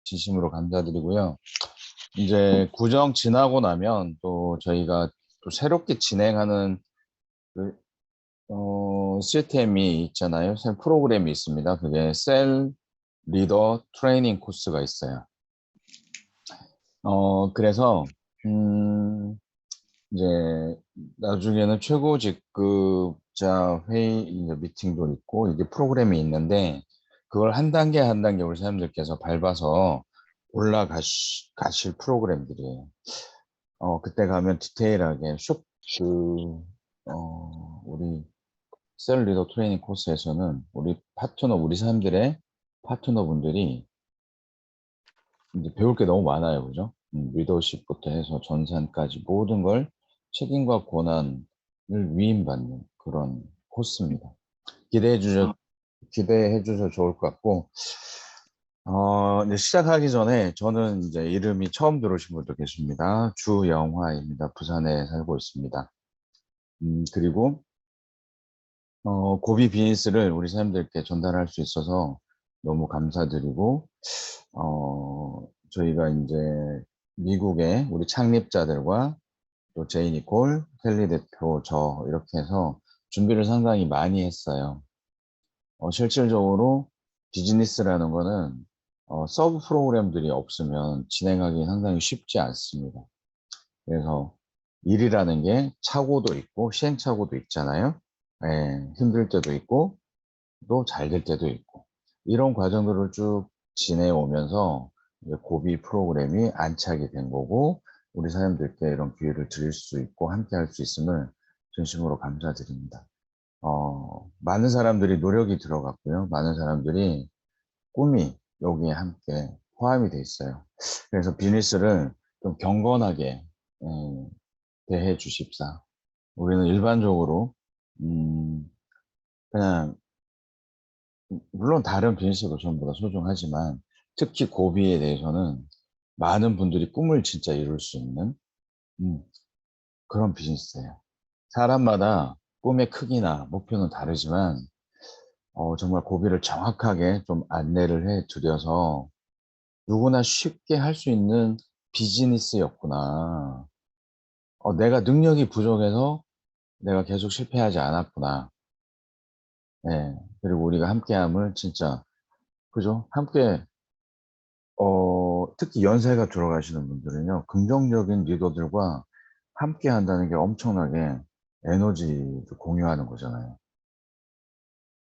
진심으로 감사드리고요. 이제 구정 지나고 나면 또 저희가 또 새롭게 진행하는 그, 시스템이 있잖아요. 새 프로그램이 있습니다. 그게 셀 리더 트레이닝 코스가 있어요. 그래서 이제 나중에는 최고 직급자 회의 이제 미팅도 있고 이게 프로그램이 있는데 그걸 한 단계 한 단계 우리 사람들께서 밟아서 가실 프로그램들이에요. 그때 가면 디테일하게 우리 셀 리더 트레이닝 코스에서는 우리 사람들의 파트너분들이 이제 배울 게 너무 많아요. 그죠? 리더십부터 해서 전산까지 모든 걸 책임과 권한을 위임받는 그런 코스입니다. 기대해 주셔도 좋을 것 같고, 이제 시작하기 전에 저는 이제 이름이 처음 들어오신 분도 계십니다. 주영화입니다. 부산에 살고 있습니다. 그리고, 고비 비즈니스를 우리 사람들께 전달할 수 있어서 너무 감사드리고, 저희가 이제 미국의 우리 창립자들과 또 제이 니콜, 켈리 대표, 저 이렇게 해서 준비를 상당히 많이 했어요. 실질적으로 비즈니스라는 거는 서브 프로그램들이 없으면 진행하기 상당히 쉽지 않습니다. 그래서 일이라는 게 착오도 있고 시행착오도 있잖아요. 예, 힘들 때도 있고 또 잘 될 때도 있고 이런 과정들을 쭉 지내오면서 이제 고비 프로그램이 안착이 된 거고 우리 사람들께 이런 기회를 드릴 수 있고 함께 할 수 있음을 진심으로 감사드립니다. 많은 사람들이 노력이 들어갔고요. 많은 사람들이 꿈이 여기에 함께 포함이 돼 있어요. 그래서 비즈니스를 좀 경건하게 대해 주십사. 우리는 일반적으로 그냥 물론 다른 비즈니스도 전부 다 소중하지만 특히 고비에 대해서는 많은 분들이 꿈을 진짜 이룰 수 있는 음, 그런 비즈니스예요. 사람마다 꿈의 크기나 목표는 다르지만 정말 고비를 정확하게 좀 안내를 해 드려서 누구나 쉽게 할 수 있는 비즈니스였구나. 내가 능력이 부족해서 내가 계속 실패하지 않았구나. 예. 그리고 우리가 함께함을 진짜 그죠? 함께 특히 연세가 들어가시는 분들은요, 긍정적인 리더들과 함께 한다는 게 엄청나게 에너지를 공유하는 거잖아요.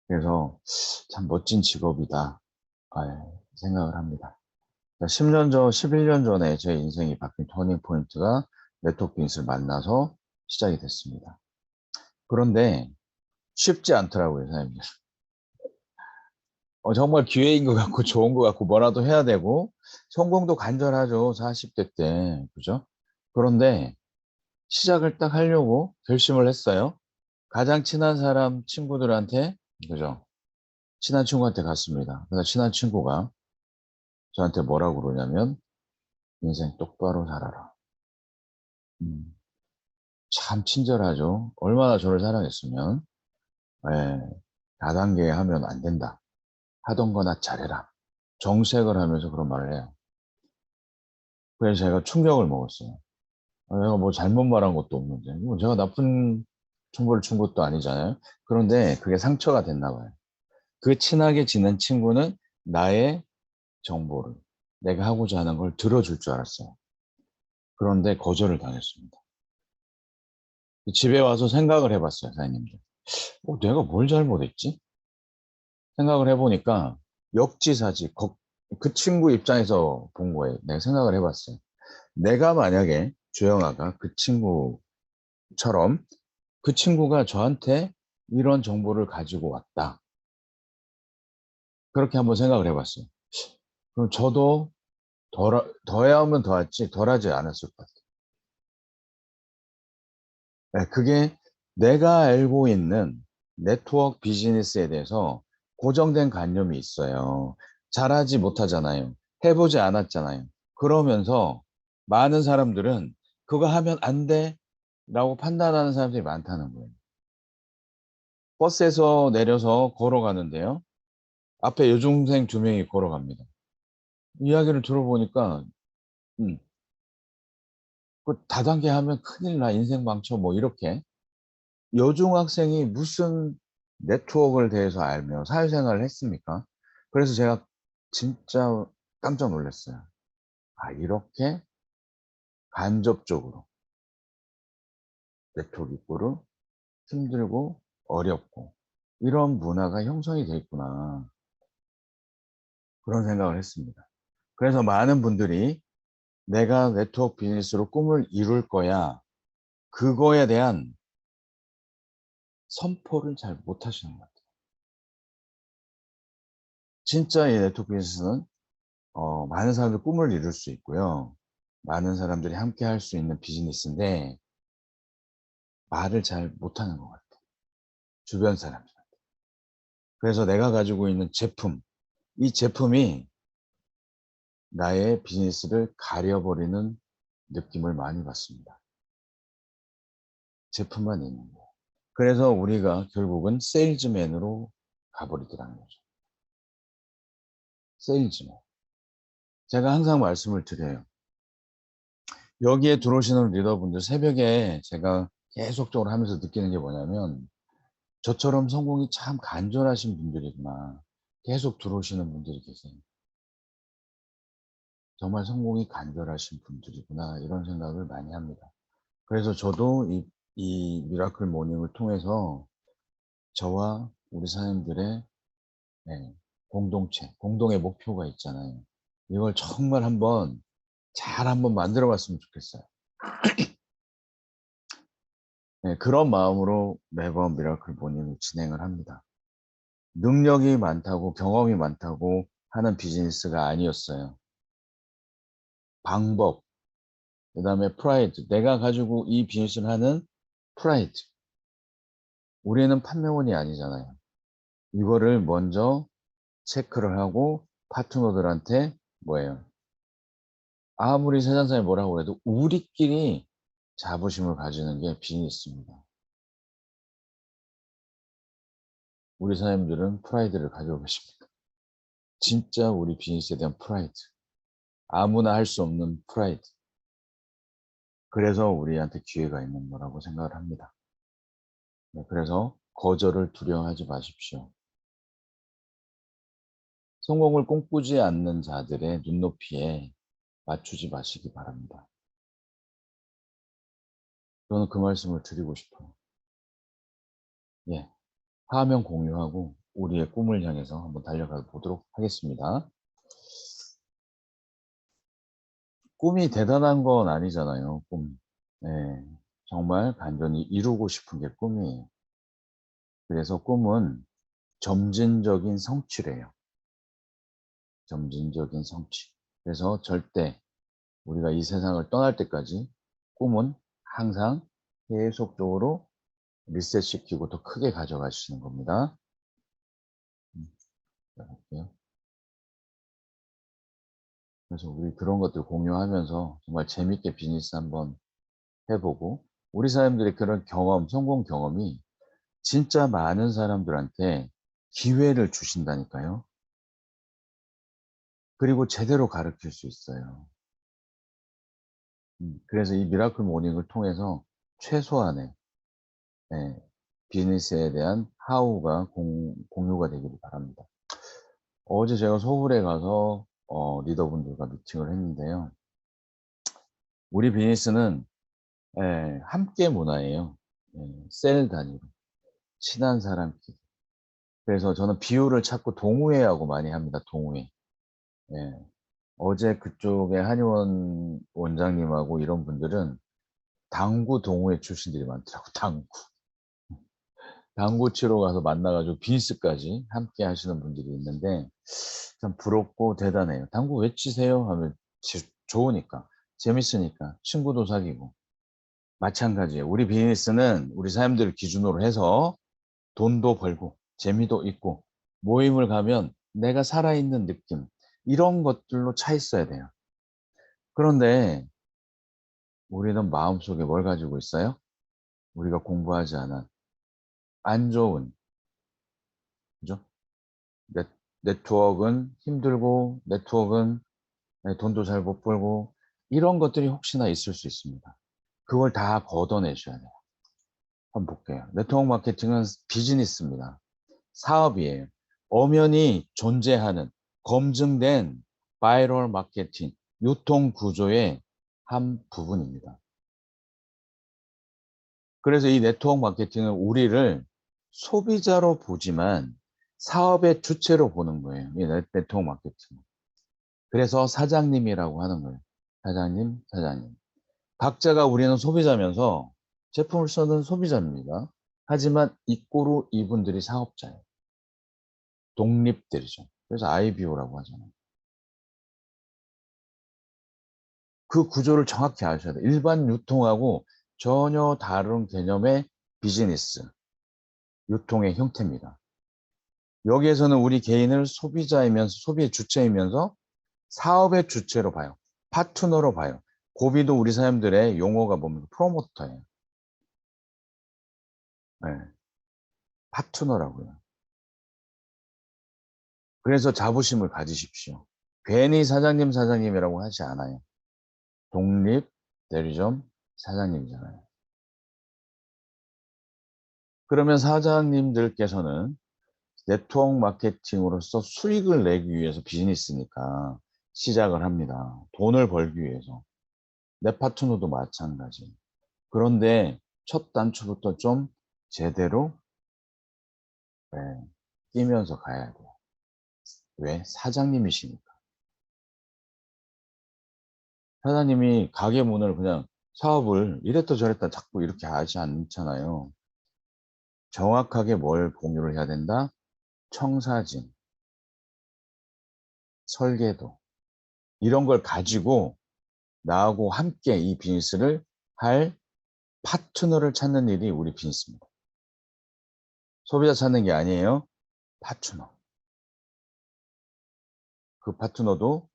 그래서 참 멋진 직업이다, 생각을 합니다. 10년 전, 11년 전에 제 인생이 바뀐 터닝 포인트가 네트워크 빈스를 만나서 시작이 됐습니다. 그런데 쉽지 않더라고요, 사장님들. 정말 기회인 것 같고 좋은 것 같고 뭐라도 해야 되고 성공도 간절하죠. 40대 때. 그죠? 그런데 시작을 딱 하려고 결심을 했어요. 가장 친한 사람 친구들한테 그죠? 친한 친구한테 갔습니다. 그래서 친한 친구가 저한테 뭐라고 그러냐면 인생 똑바로 살아라. 음, 참 친절하죠. 얼마나 저를 사랑했으면 예, 다단계 하면 안 된다. 하던 거나 잘해라. 정색을 하면서 그런 말을 해요. 그래서 제가 충격을 먹었어요. 내가 뭐 잘못 말한 것도 없는데, 뭐 제가 나쁜 정보를 준 것도 아니잖아요. 그런데 그게 상처가 됐나 봐요. 그 친하게 지낸 친구는 나의 정보를, 내가 하고자 하는 걸 들어줄 줄 알았어요. 그런데 거절을 당했습니다. 집에 와서 생각을 해봤어요, 사장님들. 내가 뭘 잘못했지? 생각을 해보니까 역지사지, 그 친구 입장에서 본 거예요. 내가 생각을 해봤어요. 내가 만약에 조영아가 그 친구처럼 그 친구가 저한테 이런 정보를 가지고 왔다. 그렇게 한번 생각을 해봤어요. 그럼 저도 더해야 하면 더했지, 덜하지 않았을 것 같아요. 네, 그게 내가 알고 있는 네트워크 비즈니스에 대해서 고정된 관념이 있어요. 잘하지 못하잖아요. 해보지 않았잖아요. 그러면서 많은 사람들은 그거 하면 안 돼. 라고 판단하는 사람들이 많다는 거예요. 버스에서 내려서 걸어가는데요. 앞에 여중생 두 명이 걸어갑니다. 이야기를 들어보니까 음, 그 다단계 하면 큰일 나, 인생 망쳐, 뭐 이렇게. 여중학생이 무슨 네트워크를 대해서 알며 사회생활을 했습니까? 그래서 제가 진짜 깜짝 놀랐어요. 아, 이렇게 간접적으로 네트워크 입고를 힘들고 어렵고 이런 문화가 형성이 돼 있구나. 그런 생각을 했습니다. 그래서 많은 분들이 내가 네트워크 비즈니스로 꿈을 이룰 거야. 그거에 대한 선포를 잘 못하시는 것 같아요. 진짜 이 네트워크 비즈니스는 많은 사람들 꿈을 이룰 수 있고요. 많은 사람들이 함께 할 수 있는 비즈니스인데 말을 잘 못하는 것 같아요. 주변 사람들. 그래서 내가 가지고 있는 제품, 이 제품이 나의 비즈니스를 가려버리는 느낌을 많이 받습니다. 제품만 있는 거예요. 그래서 우리가 결국은 세일즈맨으로 가버리더라는 거죠. 세일즈맨. 제가 항상 말씀을 드려요. 여기에 들어오시는 리더분들 새벽에 제가 계속적으로 하면서 느끼는 게 뭐냐면 저처럼 성공이 참 간절하신 분들이구나. 계속 들어오시는 분들이 계세요. 정말 성공이 간절하신 분들이구나 이런 생각을 많이 합니다. 그래서 저도 이 미라클 모닝을 통해서 저와 우리 사장님들의 공동체, 공동의 목표가 있잖아요. 이걸 정말 잘 한번 만들어 봤으면 좋겠어요. 그런 마음으로 매번 미라클 모닝을 진행을 합니다. 능력이 많다고 경험이 많다고 하는 비즈니스가 아니었어요. 방법, 그 다음에 프라이드, 내가 가지고 이 비즈니스를 하는 프라이드. 우리는 판매원이 아니잖아요. 이거를 먼저 체크를 하고 파트너들한테 뭐예요? 아무리 세상사에 뭐라고 해도 우리끼리 자부심을 가지는 게 비즈니스입니다. 우리 사장님들은 프라이드를 가지고 계십니다. 진짜 우리 비즈니스에 대한 프라이드. 아무나 할 수 없는 프라이드. 그래서 우리한테 기회가 있는 거라고 생각을 합니다. 그래서 거절을 두려워하지 마십시오. 성공을 꿈꾸지 않는 자들의 눈높이에 맞추지 마시기 바랍니다. 저는 그 말씀을 드리고 싶어요. 예, 화면 공유하고 우리의 꿈을 향해서 한번 달려가 보도록 하겠습니다. 꿈이 대단한 건 아니잖아요, 꿈. 예, 정말 간절히 이루고 싶은 게 꿈이에요. 그래서 꿈은 점진적인 성취래요. 점진적인 성취. 그래서 절대 우리가 이 세상을 떠날 때까지 꿈은 항상 계속적으로 리셋시키고 더 크게 가져가시는 겁니다. 볼게요. 그래서 우리 그런 것들 공유하면서 정말 재밌게 비즈니스 한번 해보고 우리 사람들의 그런 경험, 성공 경험이 진짜 많은 사람들한테 기회를 주신다니까요. 그리고 제대로 가르칠 수 있어요. 그래서 이 미라클 모닝을 통해서 최소한의 비즈니스에 대한 하우가 공유가 되기를 바랍니다. 어제 제가 서울에 가서 리더분들과 미팅을 했는데요. 우리 비즈니스는 함께 문화예요. 셀 단위로. 친한 사람끼리. 그래서 저는 비유를 찾고 동호회하고 많이 합니다. 동호회. 예. 어제 그쪽에 한의원 원장님하고 이런 분들은 당구 동호회 출신들이 많더라고. 당구. 당구 치러 가서 만나가지고 비즈니스까지 함께 하시는 분들이 있는데 참 부럽고 대단해요. 당구 왜 치세요? 하면 좋으니까, 재밌으니까, 친구도 사귀고. 마찬가지예요. 우리 비즈니스는 우리 사람들을 기준으로 해서 돈도 벌고 재미도 있고 모임을 가면 내가 살아있는 느낌 이런 것들로 차 있어야 돼요. 그런데 우리는 마음속에 뭘 가지고 있어요? 우리가 공부하지 않은 안 좋은, 그죠? 네트워크는 힘들고 네트워크는 네, 돈도 잘 못 벌고 이런 것들이 혹시나 있을 수 있습니다. 그걸 다 걷어내셔야 돼요. 한번 볼게요. 네트워크 마케팅은 비즈니스입니다. 사업이에요. 엄연히 존재하는 검증된 바이럴 마케팅, 유통 구조의 한 부분입니다. 그래서 이 네트워크 마케팅은 우리를 소비자로 보지만 사업의 주체로 보는 거예요. 이 네트워크 마케팅. 그래서 사장님이라고 하는 거예요. 사장님, 사장님. 각자가 우리는 소비자면서 제품을 쓰는 소비자입니다. 하지만 이꼬로 이분들이 사업자예요. 독립들이죠. 그래서 IBO라고 하잖아요. 그 구조를 정확히 아셔야 돼요. 일반 유통하고 전혀 다른 개념의 비즈니스, 유통의 형태입니다. 여기에서는 우리 개인을 소비자이면서, 소비의 주체이면서 사업의 주체로 봐요. 파트너로 봐요. 고비도 우리 사람들의 용어가 뭡니까? 프로모터예요. 네. 파트너라고요. 그래서 자부심을 가지십시오. 괜히 사장님, 사장님이라고 하지 않아요. 독립, 대리점, 사장님이잖아요. 그러면 사장님들께서는 네트워크 마케팅으로서 수익을 내기 위해서 비즈니스니까 시작을 합니다. 돈을 벌기 위해서. 내 파트너도 마찬가지. 그런데 첫 단추부터 좀 제대로 네, 끼면서 가야 돼요. 왜? 사장님이시니까. 사장님이 가게 문을 그냥 사업을 이랬다 저랬다 자꾸 이렇게 하지 않잖아요. 정확하게 뭘 공유를 해야 된다? 청사진, 설계도 이런 걸 가지고 나하고 함께 이 비즈니스를 할 파트너를 찾는 일이 우리 비즈니스입니다. 소비자 찾는 게 아니에요. 파트너. 그 파트너도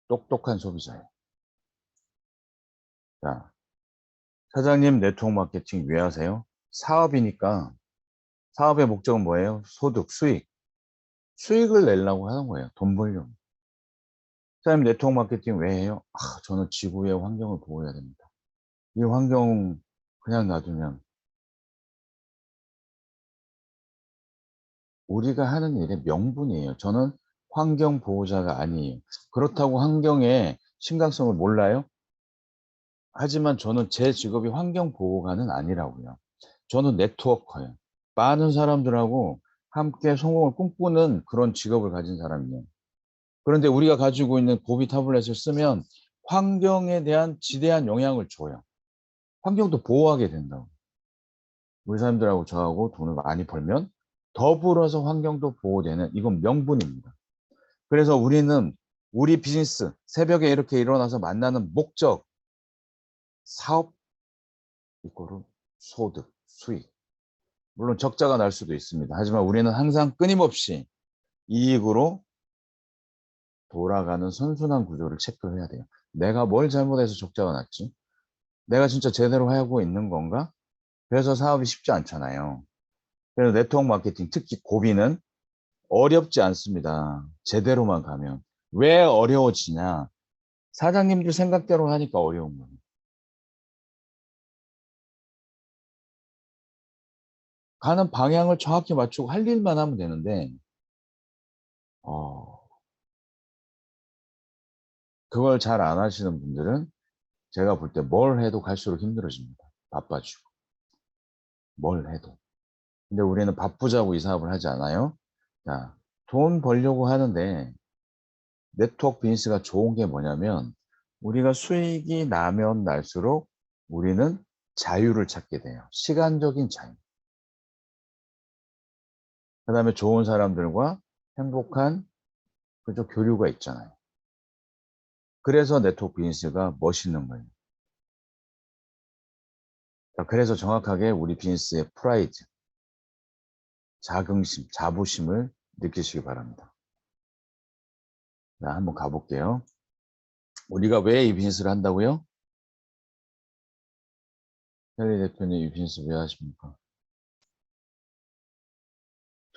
똑똑한 소비자예요. 자, 사장님 네트워크 마케팅 왜 하세요? 사업이니까 사업의 목적은 뭐예요? 소득, 수익. 수익을 내려고 하는 거예요. 돈 벌려고. 사장님 네트워크 마케팅 왜 해요? 저는 지구의 환경을 보호해야 됩니다. 이 환경 그냥 놔두면 우리가 하는 일의 명분이에요. 저는 환경 보호자가 아니에요. 그렇다고 환경의 심각성을 몰라요? 하지만 저는 제 직업이 환경 보호가는 아니라고요. 저는 네트워커예요. 많은 사람들하고 함께 성공을 꿈꾸는 그런 직업을 가진 사람이에요. 그런데 우리가 가지고 있는 고비 타블렛을 쓰면 환경에 대한 지대한 영향을 줘요. 환경도 보호하게 된다고. 우리 사람들하고 저하고 돈을 많이 벌면 더불어서 환경도 보호되는 이건 명분입니다. 그래서 우리는 우리 비즈니스 새벽에 이렇게 일어나서 만나는 목적, 사업 이꼬르 소득, 수익. 물론 적자가 날 수도 있습니다. 하지만 우리는 항상 끊임없이 이익으로 돌아가는 선순환 구조를 체크를 해야 돼요. 내가 뭘 잘못해서 적자가 났지? 내가 진짜 제대로 하고 있는 건가? 그래서 사업이 쉽지 않잖아요. 그래서 네트워크 마케팅, 특히 고비는 어렵지 않습니다. 제대로만 가면. 왜 어려워지냐? 사장님들 생각대로 하니까 어려운 거예요. 가는 방향을 정확히 맞추고 할 일만 하면 되는데, 어, 그걸 잘 안 하시는 분들은 제가 볼 때 뭘 해도 갈수록 힘들어집니다. 바빠지고. 뭘 해도. 근데 우리는 바쁘자고 이 사업을 하지 않아요. 자, 돈 벌려고 하는데 네트워크 비즈니스가 좋은 게 뭐냐면 우리가 수익이 나면 날수록 우리는 자유를 찾게 돼요. 시간적인 자유. 그 다음에 좋은 사람들과 행복한 그저 교류가 있잖아요. 그래서 네트워크 비즈니스가 멋있는 거예요. 그래서 정확하게 우리 비즈니스의 프라이드, 자긍심, 자부심을 느끼시기 바랍니다. 자, 한번 가볼게요. 우리가 왜 이 비즈니스를 한다고요? 헬리 대표님 이 비즈니스 왜 하십니까?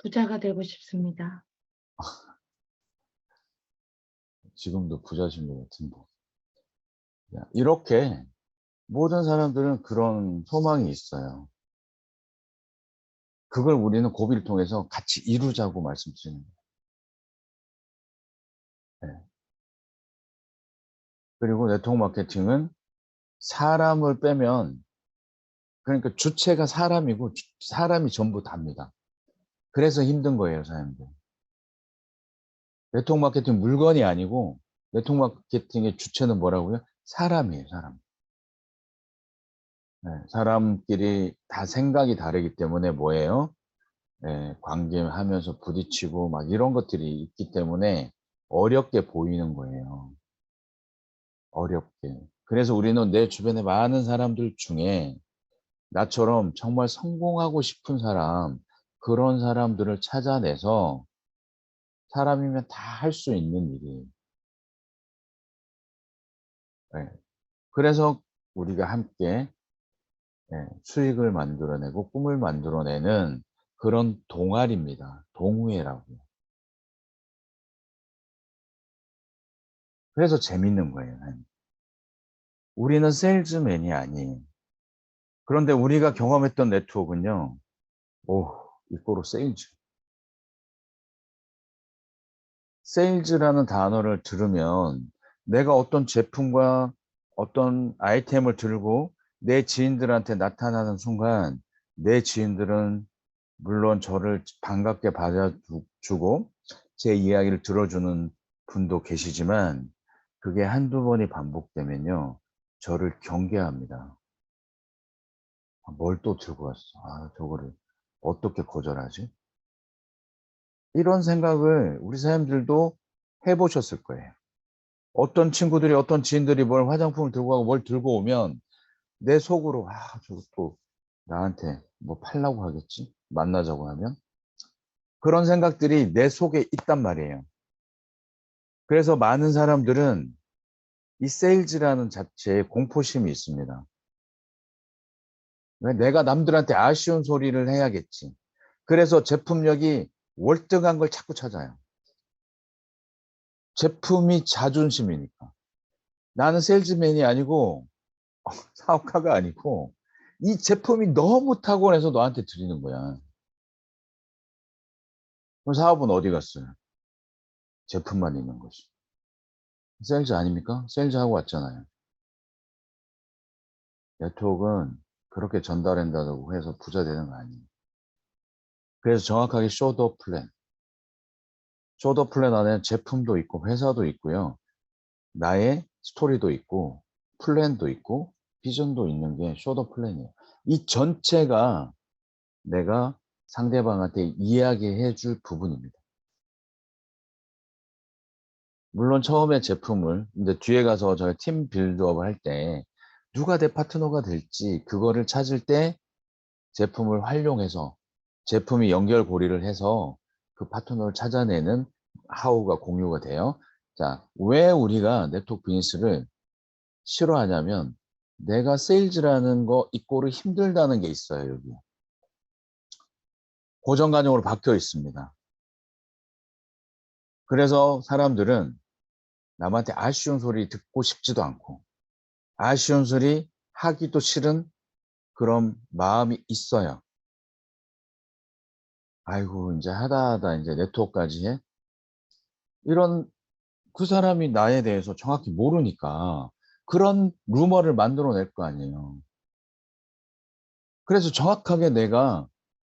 부자가 되고 싶습니다. 지금도 부자신 것 같은데. 이렇게 모든 사람들은 그런 소망이 있어요. 그걸 우리는 고비를 통해서 같이 이루자고 말씀드리는 거예요. 네. 그리고 네트워크 마케팅은 사람을 빼면, 그러니까 주체가 사람이고 사람이 전부 답니다. 그래서 힘든 거예요, 사람들. 네트워크 마케팅 물건이 아니고 네트워크 마케팅의 주체는 뭐라고요? 사람이에요, 사람. 네, 사람끼리 다 생각이 다르기 때문에 뭐예요? 네, 관계하면서 부딪히고 막 이런 것들이 있기 때문에 어렵게 보이는 거예요. 어렵게. 그래서 우리는 내 주변에 많은 사람들 중에 나처럼 정말 성공하고 싶은 사람, 그런 사람들을 찾아내서 사람이면 다 할 수 있는 일이에요. 네. 그래서 우리가 함께 수익을 만들어내고 꿈을 만들어내는 그런 동아리입니다. 동호회라고. 그래서 재밌는 거예요. 우리는 세일즈맨이 아니에요. 그런데 우리가 경험했던 네트워크는요. 오, 이거로 세일즈. 세일즈라는 단어를 들으면 내가 어떤 제품과 어떤 아이템을 들고 내 지인들한테 나타나는 순간 내 지인들은 물론 저를 반갑게 받아주고 제 이야기를 들어주는 분도 계시지만 그게 한두 번이 반복되면요. 저를 경계합니다. 뭘 또 들고 왔어. 아, 저거를 어떻게 거절하지? 이런 생각을 우리 사람들도 해보셨을 거예요. 어떤 친구들이 어떤 지인들이 뭘 화장품을 들고 가고 뭘 들고 오면 내 속으로 저거 또 나한테 뭐 팔라고 하겠지? 만나자고 하면? 그런 생각들이 내 속에 있단 말이에요. 그래서 많은 사람들은 이 세일즈라는 자체에 공포심이 있습니다. 왜 내가 남들한테 아쉬운 소리를 해야겠지. 그래서 제품력이 월등한 걸 자꾸 찾아요. 제품이 자존심이니까. 나는 세일즈맨이 아니고 사업가가 아니고 이 제품이 너무 탁월해서 너한테 드리는 거야. 그럼 사업은 어디 갔어요? 제품만 있는 거지. 세일즈 아닙니까? 세일즈 하고 왔잖아요. 네트워크는 그렇게 전달한다고 해서 부자 되는 거 아니에요. 그래서 정확하게 쇼더 플랜. 쇼더 플랜 안에 제품도 있고 회사도 있고요. 나의 스토리도 있고 플랜도 있고 비전도 있는 게 쇼더 플랜이에요. 이 전체가 내가 상대방한테 이야기해 줄 부분입니다. 물론 처음에 제품을 근데 뒤에 가서 저희 팀 빌드업을 할 때 누가 내 파트너가 될지 그거를 찾을 때 제품을 활용해서 제품이 연결고리를 해서 그 파트너를 찾아내는 하우가 공유가 돼요. 자, 왜 우리가 네트워크 비즈니스를 싫어하냐면 내가 세일즈라는 거 이꼬르 힘들다는 게 있어요. 여기 고정관념으로 박혀 있습니다. 그래서 사람들은 남한테 아쉬운 소리 듣고 싶지도 않고 아쉬운 소리 하기도 싫은 그런 마음이 있어요. 아이고 이제 하다 이제 네트워크까지 해? 이런 그 사람이 나에 대해서 정확히 모르니까 그런 루머를 만들어낼 거 아니에요. 그래서 정확하게 내가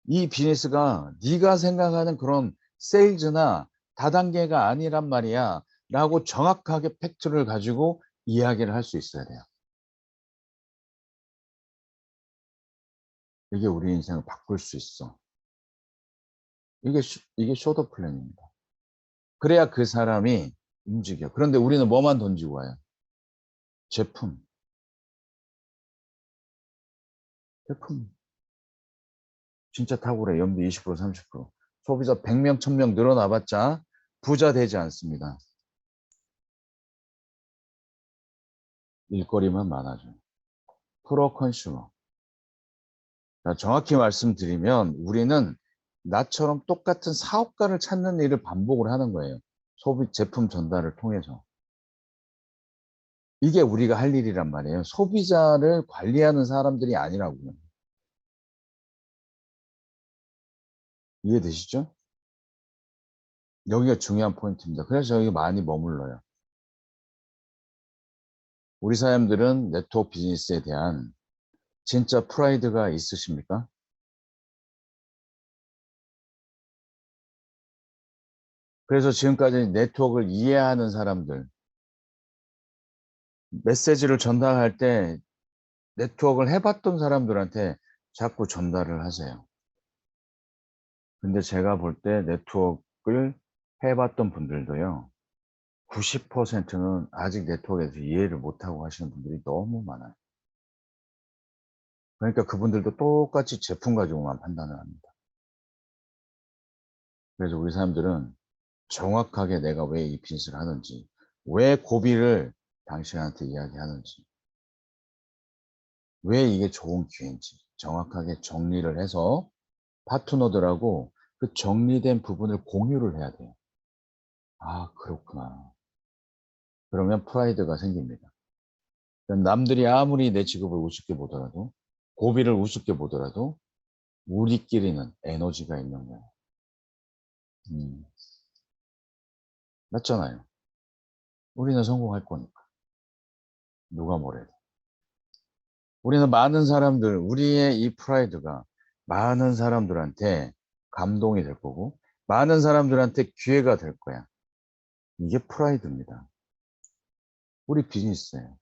이 비즈니스가 네가 생각하는 그런 세일즈나 다단계가 아니란 말이야 라고 정확하게 팩트를 가지고 이야기를 할 수 있어야 돼요. 이게 우리 인생을 바꿀 수 있어. 이게 쇼더 플랜입니다. 그래야 그 사람이 움직여. 그런데 우리는 뭐만 던지고 와요? 제품. 제품. 진짜 탁월해. 연비 20%, 30%. 소비자 100명, 1000명 늘어나봤자 부자 되지 않습니다. 일거리만 많아져요. 프로 컨슈머. 정확히 말씀드리면 우리는 나처럼 똑같은 사업가를 찾는 일을 반복을 하는 거예요. 소비 제품 전달을 통해서. 이게 우리가 할 일이란 말이에요. 소비자를 관리하는 사람들이 아니라고요. 이해되시죠? 여기가 중요한 포인트입니다. 그래서 여기 많이 머물러요. 우리 사람들은 네트워크 비즈니스에 대한 진짜 프라이드가 있으십니까? 그래서 지금까지 네트워크를 이해하는 사람들, 메시지를 전달할 때 네트워크를 해봤던 사람들한테 자꾸 전달을 하세요. 근데 제가 볼 때 네트워크를 해봤던 분들도요, 90%는 아직 네트워크에 대해서 이해를 못하고 하시는 분들이 너무 많아요. 그러니까 그분들도 똑같이 제품 가지고만 판단을 합니다. 그래서 우리 사람들은 정확하게 내가 왜 이 빚을 하는지, 왜 고비를 당신한테 이야기하는지, 왜 이게 좋은 기회인지 정확하게 정리를 해서 파트너들하고 그 정리된 부분을 공유를 해야 돼요. 아, 그렇구나. 그러면 프라이드가 생깁니다. 남들이 아무리 내 직업을 우습게 보더라도, 고비를 우습게 보더라도 우리끼리는 에너지가 있는 거예요. 음, 맞잖아요. 우리는 성공할 거니까. 누가 뭐래도. 우리는 많은 사람들, 우리의 이 프라이드가 많은 사람들한테 감동이 될 거고, 많은 사람들한테 기회가 될 거야. 이게 프라이드입니다. 우리 비즈니스예요.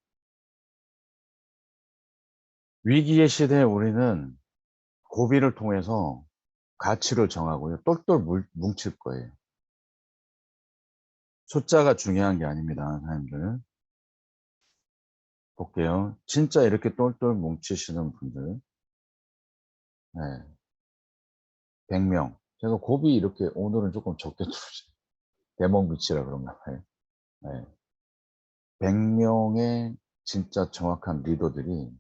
위기의 시대에 우리는 고비를 통해서 가치를 정하고요. 똘똘 뭉칠 거예요. 숫자가 중요한 게 아닙니다, 사람들. 볼게요. 진짜 이렇게 똘똘 뭉치시는 분들. 네, 100명. 제가 고비 이렇게 오늘은 조금 적게 들으세요. 대먹 밑이라 그런가 봐요. 네. 100명의 진짜 정확한 리더들이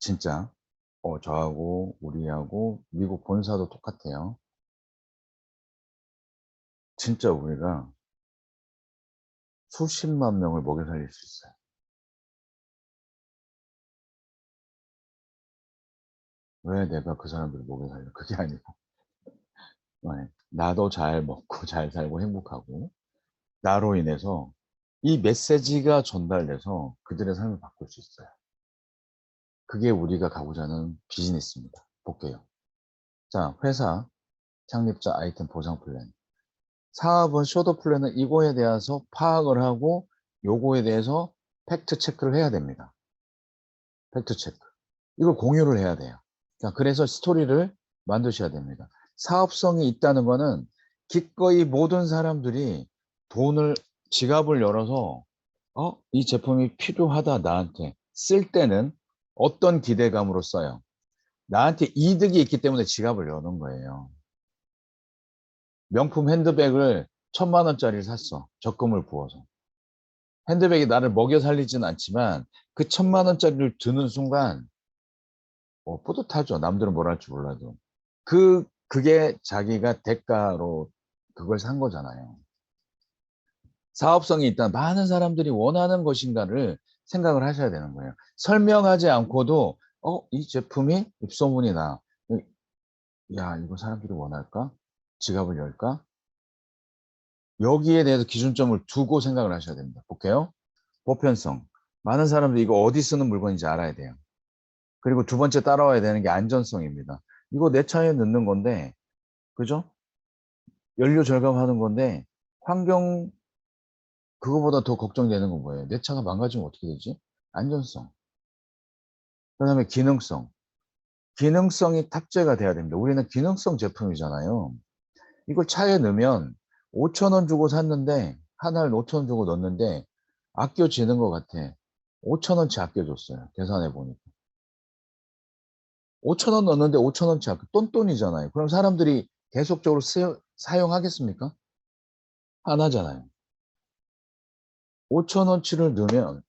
진짜 저하고 우리하고 미국 본사도 똑같아요. 진짜 우리가 수십만 명을 먹여 살릴 수 있어요. 왜 내가 그 사람들을 먹여 살려? 그게 아니고 네. 나도 잘 먹고 잘 살고 행복하고 나로 인해서 이 메시지가 전달돼서 그들의 삶을 바꿀 수 있어요. 그게 우리가 가고자 하는 비즈니스입니다. 볼게요. 자, 회사 창립자 아이템 보상 플랜. 사업은 쇼도 플랜은 이거에 대해서 파악을 하고 요거에 대해서 팩트 체크를 해야 됩니다. 팩트 체크. 이걸 공유를 해야 돼요. 자, 그래서 스토리를 만드셔야 됩니다. 사업성이 있다는 거는 기꺼이 모든 사람들이 돈을 지갑을 열어서 이 제품이 필요하다 나한테 쓸 때는 어떤 기대감으로 써요? 나한테 이득이 있기 때문에 지갑을 여는 거예요. 명품 핸드백을 1,000만 원짜리를 샀어. 적금을 부어서. 핸드백이 나를 먹여 살리진 않지만 그 1,000만 원짜리를 드는 순간 뿌듯하죠. 남들은 뭘 할지 몰라도. 그게 자기가 대가로 그걸 산 거잖아요. 사업성이 있다. 많은 사람들이 원하는 것인가를 생각을 하셔야 되는 거예요. 설명하지 않고도 이 제품이 입소문이 나. 야, 이거 사람들이 원할까? 지갑을 열까? 여기에 대해서 기준점을 두고 생각을 하셔야 됩니다. 볼게요. 보편성. 많은 사람들이 이거 어디 쓰는 물건인지 알아야 돼요. 그리고 두 번째 따라와야 되는 게 안전성입니다. 이거 내 차에 넣는 건데, 그죠? 연료 절감하는 건데, 환경, 그거보다 더 걱정되는 건 뭐예요? 내 차가 망가지면 어떻게 되지? 안전성. 그 다음에 기능성. 기능성이 탑재가 돼야 됩니다. 우리는 기능성 제품이잖아요. 이걸 차에 넣으면 5,000원 주고 샀는데, 하나를 5,000원 주고 넣었는데, 아껴지는 것 같아. 5,000원치 아껴줬어요. 계산해 보니까. 5,000원 넣었는데 5,000원치 아껴. 똔똔이잖아요. 그럼 사람들이 계속적으로 사용하겠습니까? 안 하잖아요. 5,000원치를 넣으면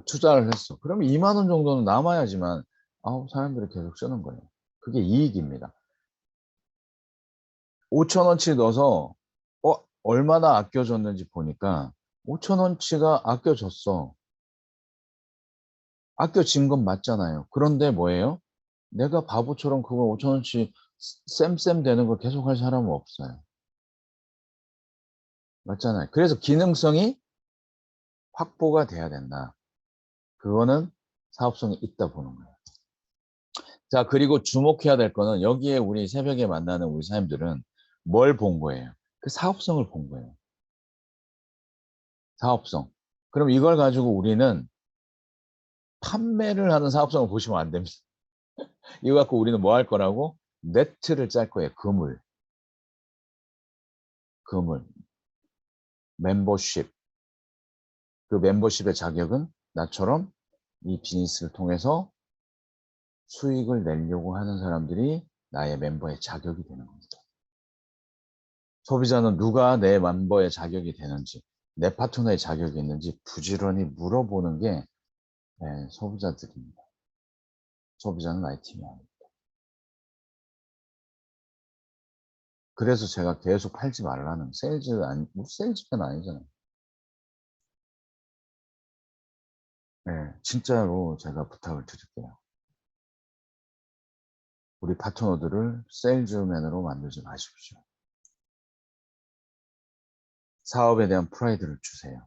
투자를 했어. 그러면 2만 원 정도는 남아야지만 사람들이 계속 쓰는 거예요. 그게 이익입니다. 5,000원치 넣어서 얼마나 아껴줬는지 보니까 5,000원치가 아껴졌어. 아껴진 건 맞잖아요. 그런데 뭐예요? 내가 바보처럼 그걸 5,000원치 쌤쌤 되는 걸 계속 할 사람은 없어요. 맞잖아요. 그래서 기능성이 확보가 돼야 된다. 그거는 사업성이 있다 보는 거예요. 자, 그리고 주목해야 될 거는 여기에 우리 새벽에 만나는 우리 사람들은 뭘 본 거예요? 그 사업성을 본 거예요. 사업성. 그럼 이걸 가지고 우리는 판매를 하는 사업성을 보시면 안 됩니다. 이거 갖고 우리는 뭐 할 거라고? 네트를 짤 거예요. 그물. 그물. 멤버십. 그 멤버십의 자격은 나처럼 이 비즈니스를 통해서 수익을 내려고 하는 사람들이 나의 멤버의 자격이 되는 겁니다. 소비자는 누가 내 멤버의 자격이 되는지, 내 파트너의 자격이 있는지 부지런히 물어보는 게 소비자들입니다. 소비자는 나의 팀이 아닙니다. 그래서 제가 계속 팔지 말라는 세일즈는 아니잖아요. 네, 진짜로 제가 부탁을 드릴게요. 우리 파트너들을 세일즈맨으로 만들지 마십시오. 사업에 대한 프라이드를 주세요.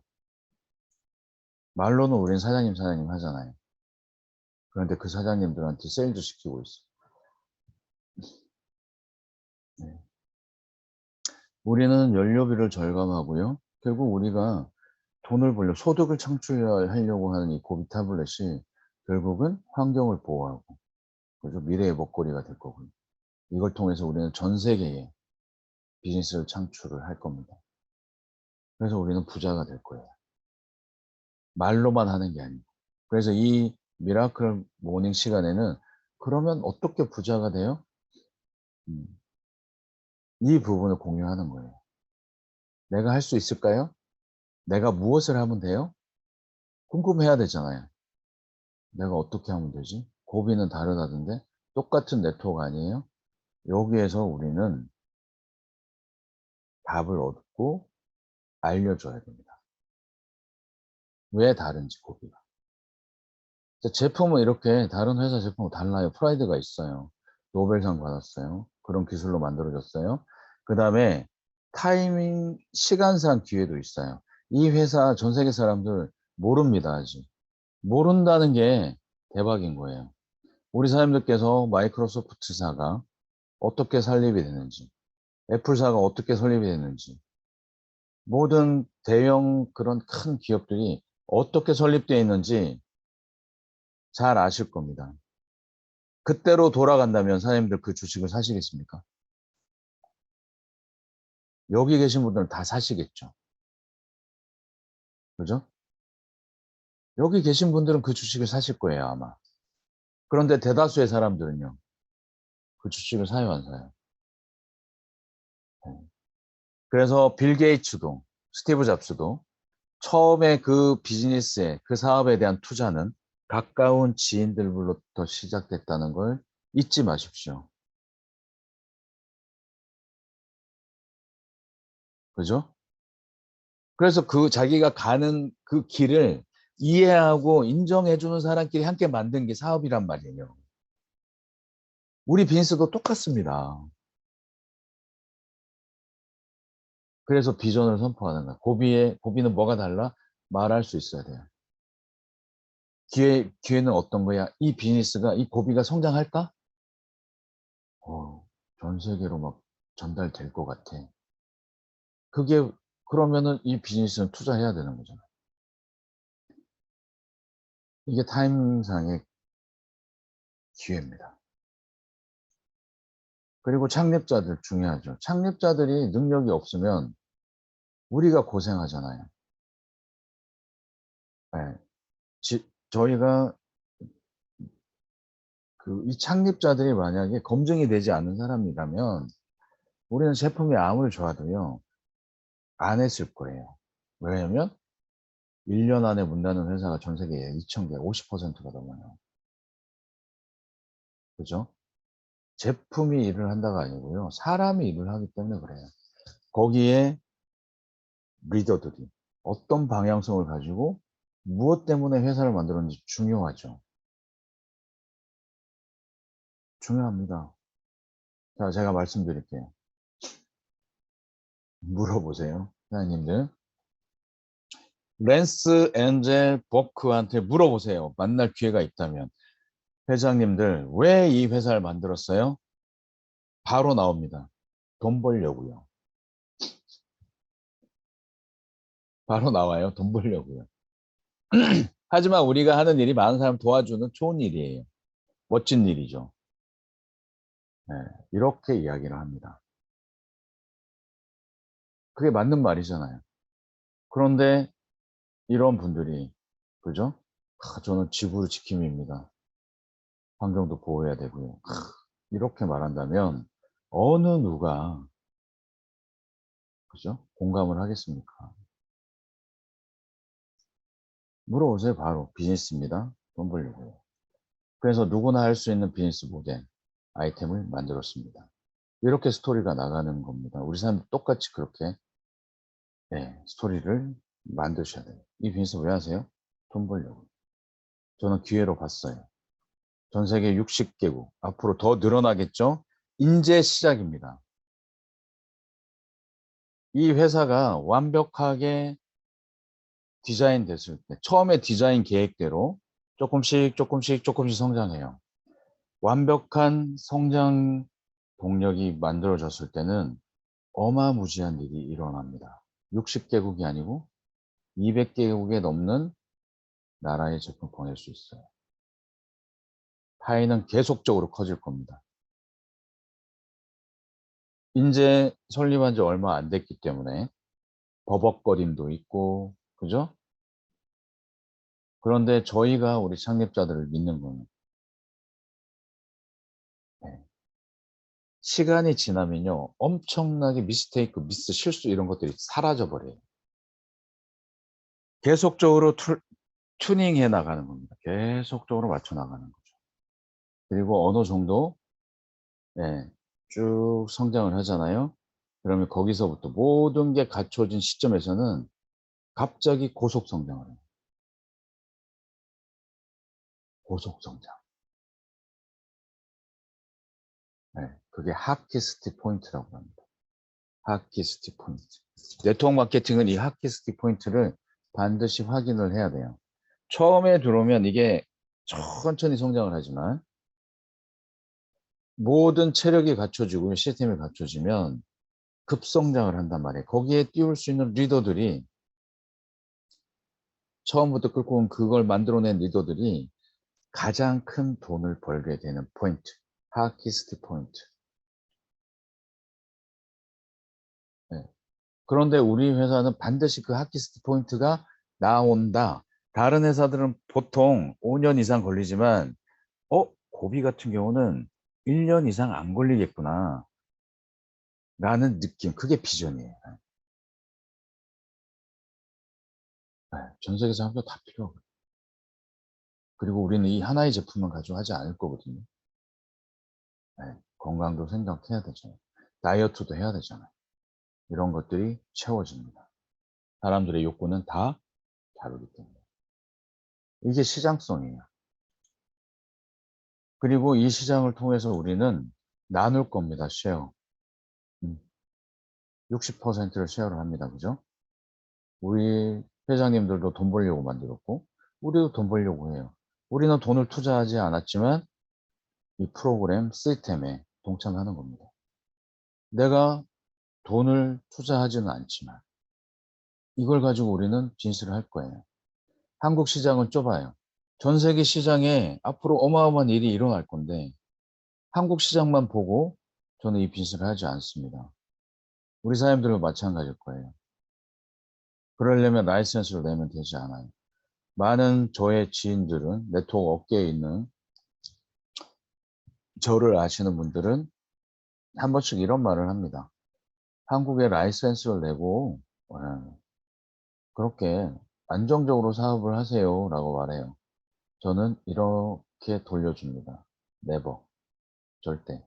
말로는 우린 사장님 하잖아요. 그런데 그 사장님들한테 세일즈 시키고 있어요. 네. 우리는 연료비를 절감하고요. 결국 우리가 돈을 벌려 소득을 창출하려고 하는 이 고비 타블렛이 결국은 환경을 보호하고 그래서 미래의 먹거리가 될 거고요. 이걸 통해서 우리는 전 세계에 비즈니스를 창출을 할 겁니다. 그래서 우리는 부자가 될 거예요. 말로만 하는 게 아니고. 그래서 이 미라클 모닝 시간에는 그러면 어떻게 부자가 돼요? 이 부분을 공유하는 거예요. 내가 할 수 있을까요? 내가 무엇을 하면 돼요? 궁금해야 되잖아요. 내가 어떻게 하면 되지? 고비는 다르다던데 똑같은 네트워크 아니에요? 여기에서 우리는 답을 얻고 알려줘야 됩니다. 왜 다른지 고비가. 제품은 이렇게 다른 회사 제품은 달라요. 프라이드가 있어요. 노벨상 받았어요. 그런 기술로 만들어졌어요. 그 다음에 타이밍, 시간상 기회도 있어요. 이 회사 전 세계 사람들 모릅니다, 아직. 모른다는 게 대박인 거예요. 우리 사람들께서 마이크로소프트사가 어떻게 설립이 되는지, 애플사가 어떻게 설립이 됐는지, 모든 대형 그런 큰 기업들이 어떻게 설립되어 있는지 잘 아실 겁니다. 그때로 돌아간다면 사장님들 그 주식을 사시겠습니까? 여기 계신 분들은 다 사시겠죠. 그죠? 여기 계신 분들은 그 주식을 사실 거예요, 아마. 그런데 대다수의 사람들은요, 그 주식을 사요, 안 사요? 네. 그래서 빌 게이츠도, 스티브 잡스도 처음에 그 비즈니스에, 그 사업에 대한 투자는 가까운 지인들로부터 시작됐다는 걸 잊지 마십시오. 그죠? 그래서 그 자기가 가는 그 길을 이해하고 인정해주는 사람끼리 함께 만든 게 사업이란 말이에요. 우리 비즈니스도 똑같습니다. 그래서 비전을 선포하는 거야. 고비는 뭐가 달라? 말할 수 있어야 돼요. 기회는 어떤 거야? 이 비즈니스가, 이 고비가 성장할까? 전 세계로 막 전달될 것 같아. 그게, 그러면은 이 비즈니스는 투자해야 되는 거잖아. 이게 타임상의 기회입니다. 그리고 창립자들 중요하죠. 창립자들이 능력이 없으면 우리가 고생하잖아요. 네. 저희가 이 창립자들이 만약에 검증이 되지 않는 사람이라면 우리는 제품이 아무리 좋아도요, 안 했을 거예요. 왜냐면 1년 안에 문 닫는 회사가 전 세계에 2,000개, 50%가 넘어요. 그죠? 제품이 일을 한다가 아니고요. 사람이 일을 하기 때문에 그래요. 거기에 리더들이 어떤 방향성을 가지고 무엇 때문에 회사를 만들었는지 중요하죠. 중요합니다. 자, 제가 말씀드릴게요. 물어보세요. 사장님들. 랜스 엔젤 버크한테 물어보세요. 만날 기회가 있다면. 회장님들, 왜 이 회사를 만들었어요? 바로 나옵니다. 돈 벌려고요. 바로 나와요. 돈 벌려고요. 하지만 우리가 하는 일이 많은 사람 도와주는 좋은 일이에요. 멋진 일이죠. 네, 이렇게 이야기를 합니다. 그게 맞는 말이잖아요. 그런데 이런 분들이, 그죠? 저는 지구를 지킴입니다. 환경도 보호해야 되고요. 이렇게 말한다면 어느 누가, 그죠? 공감을 하겠습니까? 물어보세요. 바로 비즈니스입니다. 돈 벌려고요. 그래서 누구나 할 수 있는 비즈니스 모델 아이템을 만들었습니다. 이렇게 스토리가 나가는 겁니다. 우리 사람 똑같이 그렇게 스토리를 만드셔야 돼요. 이 비즈니스 왜 하세요? 돈 벌려고. 저는 기회로 봤어요. 전 세계 60개국, 앞으로 더 늘어나겠죠? 인제 시작입니다. 이 회사가 완벽하게 디자인 됐을 때, 처음에 디자인 계획대로 조금씩 성장해요. 완벽한 성장 동력이 만들어졌을 때는 어마무지한 일이 일어납니다. 60개국이 아니고 200개국에 넘는 나라의 제품 보낼 수 있어요. 파이는 계속적으로 커질 겁니다. 이제 설립한 지 얼마 안 됐기 때문에 버벅거림도 있고, 그죠? 그런데 저희가 우리 창립자들을 믿는 거는 네, 시간이 지나면요 엄청나게 미스테이크, 미스, 실수 이런 것들이 사라져 버려요. 계속적으로 튜닝해 나가는 겁니다. 계속적으로 맞춰 나가는 거죠. 그리고 어느 정도 쭉 성장을 하잖아요. 그러면 거기서부터 모든 게 갖춰진 시점에서는 갑자기 고속 성장을 해요. 고속 성장. 그게 하키스틱 포인트라고 합니다. 하키스틱 포인트. 네트워크 마케팅은 이 하키스틱 포인트를 반드시 확인을 해야 돼요. 처음에 들어오면 이게 천천히 성장을 하지만 모든 체력이 갖춰지고 시스템이 갖춰지면 급성장을 한단 말이에요. 거기에 띄울 수 있는 리더들이 처음부터 끌고 온 그걸 만들어낸 리더들이 가장 큰 돈을 벌게 되는 포인트. 하키스틱 포인트. 네. 그런데 우리 회사는 반드시 그 하키스틱 포인트가 나온다. 다른 회사들은 보통 5년 이상 걸리지만 고비 같은 경우는 1년 이상 안 걸리겠구나 라는 느낌. 그게 비전이에요. 전 세계 사람들 다 필요하고. 그리고 우리는 이 하나의 제품만 가지고 하지 않을 거거든요. 건강도 생각해야 되잖아요. 다이어트도 해야 되잖아요. 이런 것들이 채워집니다. 사람들의 욕구는 다 다르기 때문에. 이게 시장성이에요. 그리고 이 시장을 통해서 우리는 나눌 겁니다. 쉐어. 60%를 쉐어를 합니다. 그죠? 우리 회장님들도 돈 벌려고 만들었고 우리도 돈 벌려고 해요. 우리는 돈을 투자하지 않았지만 이 프로그램 시스템에 동참하는 겁니다. 내가 돈을 투자하지는 않지만 이걸 가지고 우리는 진실을 할 거예요. 한국 시장은 좁아요. 전 세계 시장에 앞으로 어마어마한 일이 일어날 건데 한국 시장만 보고 저는 이 비즈니스를 하지 않습니다. 우리 사람들도 마찬가지일 거예요. 그러려면 라이센스를 내면 되지 않아요. 많은 저의 지인들은 네트워크 업계에 있는 저를 아시는 분들은 한 번씩 이런 말을 합니다. 한국에 라이센스를 내고 그렇게 안정적으로 사업을 하세요 라고 말해요. 저는 이렇게 돌려줍니다. 네버. 절대.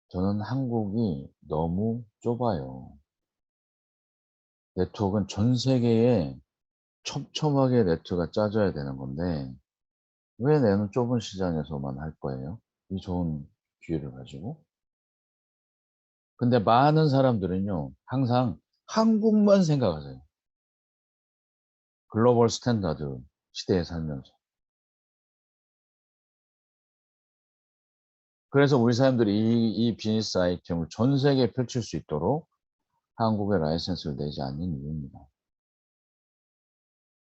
저는 한국이 너무 좁아요. 네트워크는 전 세계에 촘촘하게 네트워크가 짜져야 되는 건데 왜 내는 좁은 시장에서만 할 거예요? 이 좋은 기회를 가지고. 근데 많은 사람들은요, 항상 한국만 생각하세요. 글로벌 스탠다드 시대에 살면서. 그래서 우리 사람들이 이 비즈니스 아이템을 전 세계에 펼칠 수 있도록 한국에 라이센스를 내지 않는 이유입니다.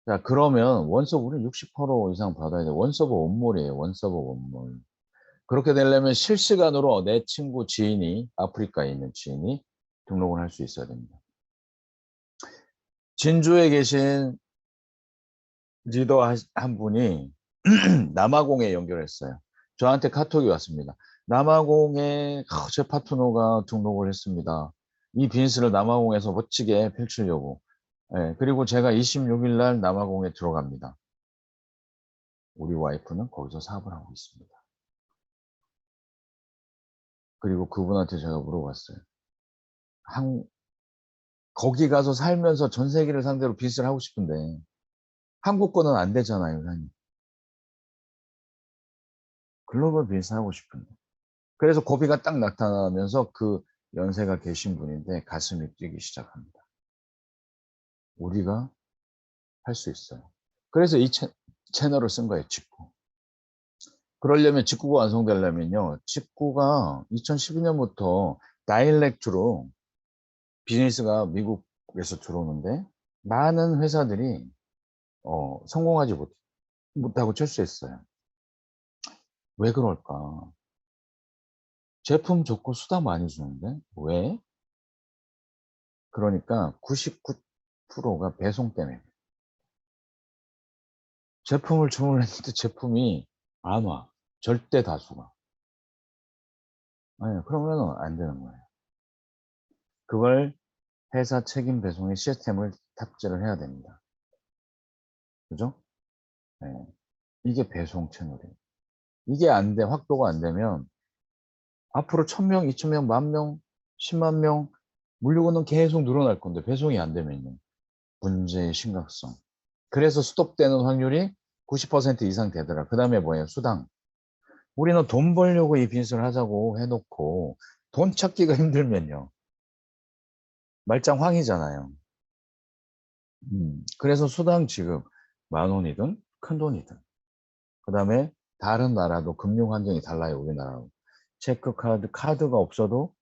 자, 그러면 원서브 우리는 60% 이상 받아야 돼. 원서브 원몰이에요. 원서브 원몰. 그렇게 되려면 실시간으로 내 친구 지인이 아프리카에 있는 지인이 등록을 할 수 있어야 됩니다. 진주에 계신 리더 한 분이 남아공에 연결했어요. 저한테 카톡이 왔습니다. 남아공에 제 파트너가 등록을 했습니다. 이 비즈니스를 남아공에서 멋지게 펼치려고. 예, 그리고 제가 26일 날 남아공에 들어갑니다. 우리 와이프는 거기서 사업을 하고 있습니다. 그리고 그분한테 제가 물어봤어요. 거기 가서 살면서 전 세계를 상대로 비즈니스를 하고 싶은데 한국 거는 안 되잖아요, 사장님. 글로벌 비즈니스 하고 싶은데. 그래서 고비가 딱 나타나면서 그 연세가 계신 분인데 가슴이 뛰기 시작합니다. 우리가 할 수 있어요. 그래서 이 채널을 쓴 거예요, 직구. 그러려면 직구가 완성되려면요. 직구가 2012년부터 다이렉트로 비즈니스가 미국에서 들어오는데 많은 회사들이 성공하지 못하고 철수했어요. 왜 그럴까? 제품 좋고 수당 많이 주는데 왜? 그러니까 99%가 배송 때문에. 제품을 주문했는데 제품이 안 와. 절대 다수가. 네, 그러면 안 되는 거예요. 그걸 회사 책임 배송의 시스템을 탑재를 해야 됩니다. 그죠? 네. 이게 배송 채널이에요. 이게 안 돼, 확보가 안 되면 앞으로 1000명, 2000명, 10,000명, 10만 명 물류는 계속 늘어날 건데 배송이 안 되면요. 문제의 심각성. 그래서 스톱되는 확률이 90% 이상 되더라. 그 다음에 뭐예요? 수당. 우리는 돈 벌려고 이 비즈니스를 하자고 해놓고 돈 찾기가 힘들면요. 말짱황이잖아요. 그래서 수당 지급 10,000원이든 큰 돈이든. 그 다음에 다른 나라도 금융 환경이 달라요. 우리나라로. 체크카드, 카드가 없어도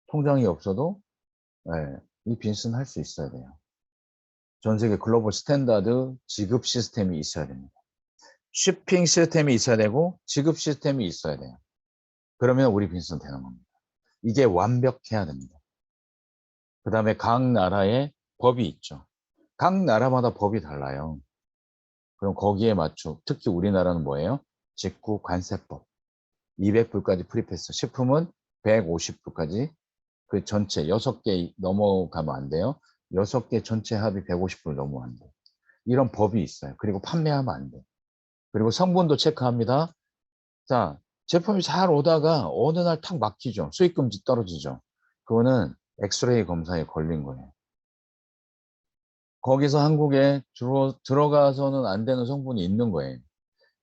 통장이 없어도 예, 이 비즈니스는 할 수 있어야 돼요. 전 세계 글로벌 스탠다드 지급 시스템이 있어야 됩니다. 쇼핑 시스템이 있어야 되고 지급 시스템이 있어야 돼요. 그러면 우리 비즈니스는 되는 겁니다. 이게 완벽해야 됩니다. 그 다음에 각 나라의 법이 있죠. 각 나라마다 법이 달라요. 그럼 거기에 맞춰 특히 우리나라는 뭐예요? 직구 관세법 200불까지 프리패스 식품은 150불까지 그 전체 6개 넘어가면 안 돼요. 6개 전체 합이 150불 넘으면 안 돼요. 이런 법이 있어요. 그리고 판매하면 안 돼요. 그리고 성분도 체크합니다. 자, 제품이 잘 오다가 어느 날 탁 막히죠. 수익금지 떨어지죠. 그거는 엑스레이 검사에 걸린 거예요. 거기서 한국에 들어가서는 안 되는 성분이 있는 거예요.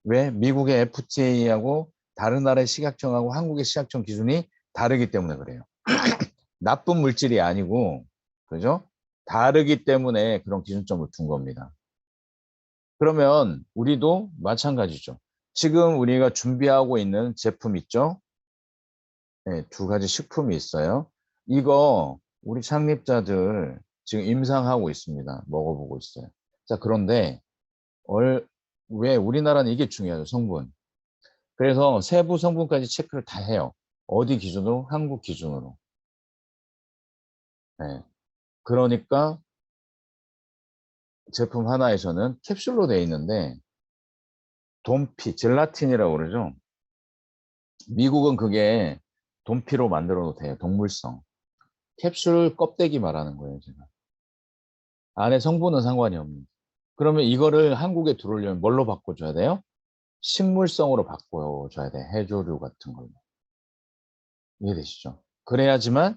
왜? 미국의 FTA하고 다른 나라의 식약청하고 한국의 식약청 기준이 다르기 때문에 그래요. 나쁜 물질이 아니고, 그죠? 다르기 때문에 그런 기준점을 둔 겁니다. 그러면 우리도 마찬가지죠. 지금 우리가 준비하고 있는 제품 있죠? 네, 2가지 식품이 있어요. 이거 우리 창립자들 지금 임상하고 있습니다. 먹어보고 있어요. 자, 그런데 왜 우리나라는 이게 중요하죠, 성분. 그래서 세부 성분까지 체크를 다 해요. 어디 기준으로? 한국 기준으로. 네. 그러니까 제품 하나에서는 캡슐로 되어 있는데 돈피, 젤라틴이라고 그러죠. 미국은 그게 돈피로 만들어도 돼요. 동물성. 캡슐 껍데기 말하는 거예요, 제가. 안에 성분은 상관이 없는. 그러면 이거를 한국에 들어오려면 뭘로 바꿔줘야 돼요? 식물성으로 바꿔줘야 돼. 해조류 같은 걸로. 이해되시죠? 그래야지만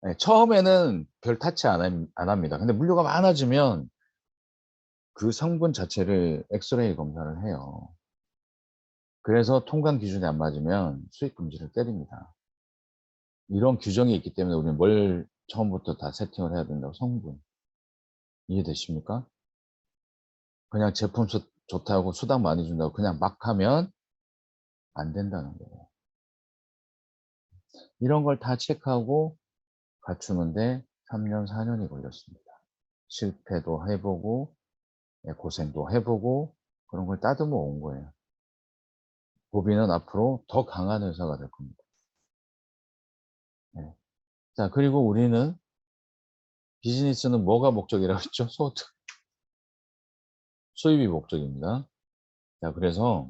네, 처음에는 별 타치 안 합니다. 근데 물류가 많아지면 그 성분 자체를 엑스레이 검사를 해요. 그래서 통관 기준이 안 맞으면 수익 금지를 때립니다. 이런 규정이 있기 때문에 우리는 뭘 처음부터 다 세팅을 해야 된다고, 성분. 이해되십니까? 그냥 제품 좋다고 수당 많이 준다고 그냥 막 하면 안 된다는 거예요. 이런 걸 다 체크하고 갖추는데 3년, 4년이 걸렸습니다. 실패도 해보고, 고생도 해보고, 그런 걸 따듬어 온 거예요. 고비는 앞으로 더 강한 회사가 될 겁니다. 네. 자, 그리고 우리는 비즈니스는 뭐가 목적이라고 했죠? 소득. 수입이 목적입니다. 자, 그래서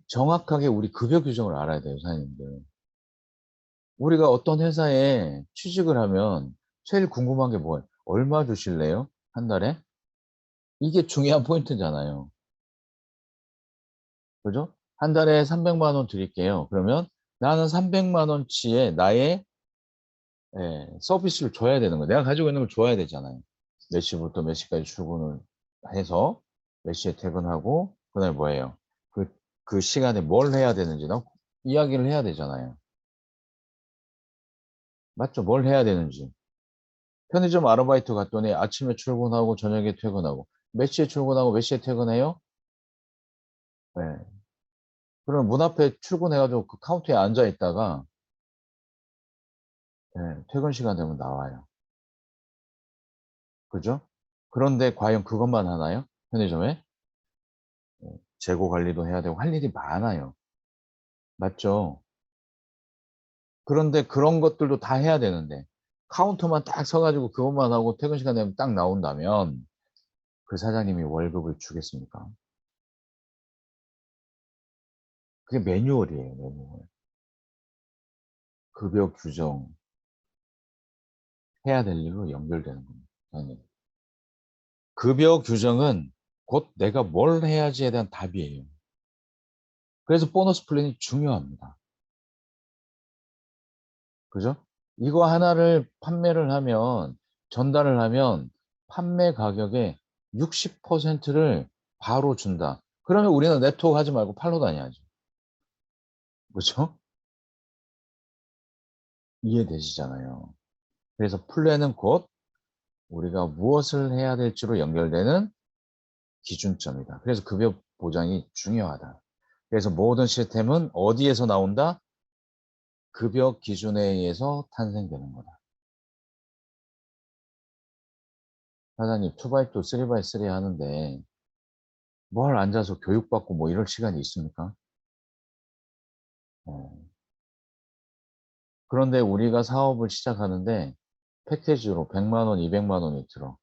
정확하게 우리 급여 규정을 알아야 돼요, 사장님들. 우리가 어떤 회사에 취직을 하면 제일 궁금한 게 뭐예요? 얼마 주실래요? 한 달에? 이게 중요한 포인트잖아요. 그죠? 한 달에 300만 원 드릴게요. 그러면 나는 300만 원치의 나의 서비스를 줘야 되는 거예요. 내가 가지고 있는 걸 줘야 되잖아요. 몇 시부터 몇 시까지 출근을 해서 몇 시에 퇴근하고 그날 뭐예요? 그 시간에 뭘 해야 되는지 이야기를 해야 되잖아요. 맞죠? 뭘 해야 되는지. 편의점 아르바이트 갔더니 아침에 출근하고 저녁에 퇴근하고 몇 시에 출근하고 몇 시에 퇴근해요? 네. 그럼 문 앞에 출근해가지고 그 카운터에 앉아 있다가 퇴근 시간 되면 나와요. 그죠? 그런데 과연 그것만 하나요? 편의점에? 재고 관리도 해야 되고 할 일이 많아요. 맞죠? 그런데 그런 것들도 다 해야 되는데 카운터만 딱 서가지고 그것만 하고 퇴근 시간 되면 딱 나온다면 그 사장님이 월급을 주겠습니까? 그게 매뉴얼이에요, 매뉴얼. 급여 규정 해야 될 일로 연결되는 겁니다. 아니, 급여 규정은 곧 내가 뭘 해야지에 대한 답이에요. 그래서 보너스 플랜이 중요합니다. 그죠? 이거 하나를 판매를 하면, 전달을 하면 판매 가격의 60%를 바로 준다. 그러면 우리는 네트워크 하지 말고 팔로 다녀야죠. 그죠? 이해되시잖아요. 그래서 플랜은 곧 우리가 무엇을 해야 될지로 연결되는 기준점이다. 그래서 급여 보장이 중요하다. 그래서 모든 시스템은 어디에서 나온다? 급여 기준에 의해서 탄생되는 거다. 사장님, 2x2, 3x3 하는데 뭘 앉아서 교육받고 뭐 이럴 시간이 있습니까? 어. 그런데 우리가 사업을 시작하는데 패키지로 100만 원, 200만 원이 들어.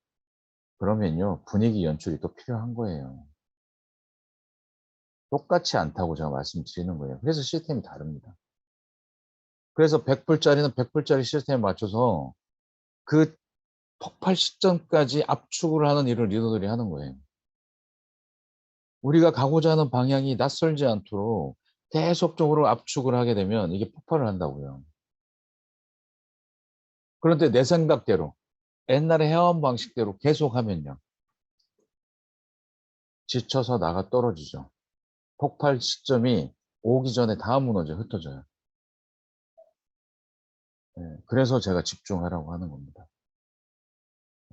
그러면요, 분위기 연출이 또 필요한 거예요. 똑같이 않다고 제가 말씀드리는 거예요. 그래서 시스템이 다릅니다. 그래서 100불짜리는 100불짜리 시스템에 맞춰서 그 폭발 시점까지 압축을 하는 일을 리더들이 하는 거예요. 우리가 가고자 하는 방향이 낯설지 않도록 계속적으로 압축을 하게 되면 이게 폭발을 한다고요. 그런데 내 생각대로 옛날에 해온 방식대로 계속하면요. 지쳐서 나가 떨어지죠. 폭발 시점이 오기 전에 다 무너져 흩어져요. 그래서 제가 집중하라고 하는 겁니다.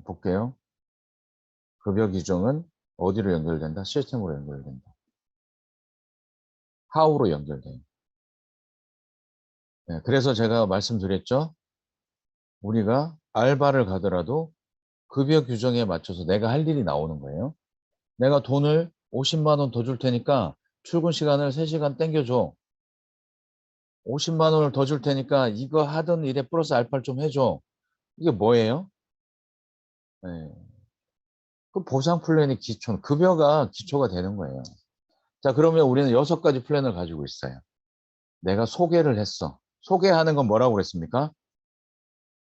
볼게요. 급여 규정은 어디로 연결된다? 시스템으로 연결된다. how로 연결돼요. 그래서 제가 말씀드렸죠. 우리가 알바를 가더라도 급여 규정에 맞춰서 내가 할 일이 나오는 거예요. 내가 돈을 50만 원 더 줄 테니까 출근 시간을 3시간 땡겨줘. 50만 원을 더 줄 테니까 이거 하던 일에 플러스 알파를 좀 해줘. 이게 뭐예요? 네. 그 보상 플랜이 급여가 기초가 되는 거예요. 자, 그러면 우리는 6가지 플랜을 가지고 있어요. 내가 소개를 했어. 소개하는 건 뭐라고 그랬습니까?